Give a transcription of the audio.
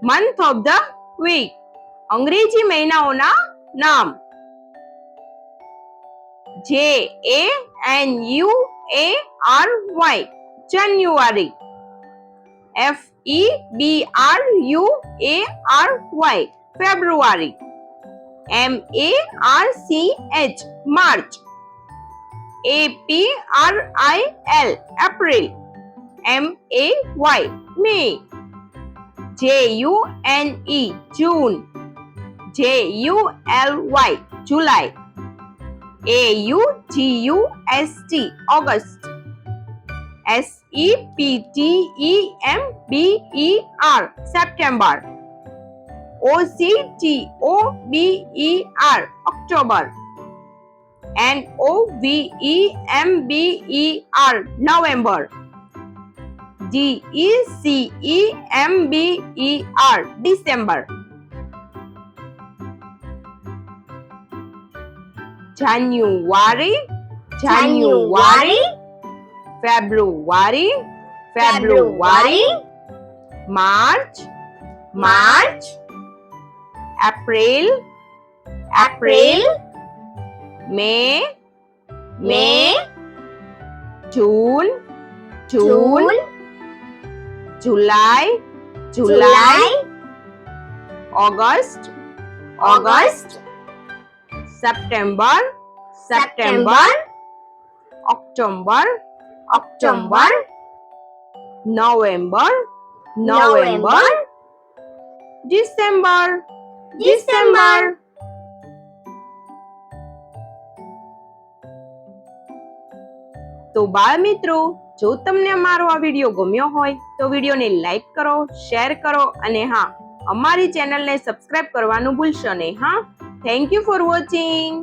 Month of the week, અંગ્રેજી મહિનાઓના નામ. January, જાન્યુઆરી. February, ફેબ્રુઆરી. March, March. April, April. May, મે. June, જૂન. July, જુલાઈ. August, August. September, September. October, November, November. December. January, February, March, April, May, June, July, August, September, October, November, December. તો બાળ મિત્રો, જો તમને અમારો આ video ગમ્યો હોય તો વિડીયોને લાઈક કરો, શેર કરો અને હા, અમારી ચેનલને સબસ્ક્રાઇબ કરવાનું ભૂલશો નહીં. હા, થેન્ક યુ ફોર વોચિંગ.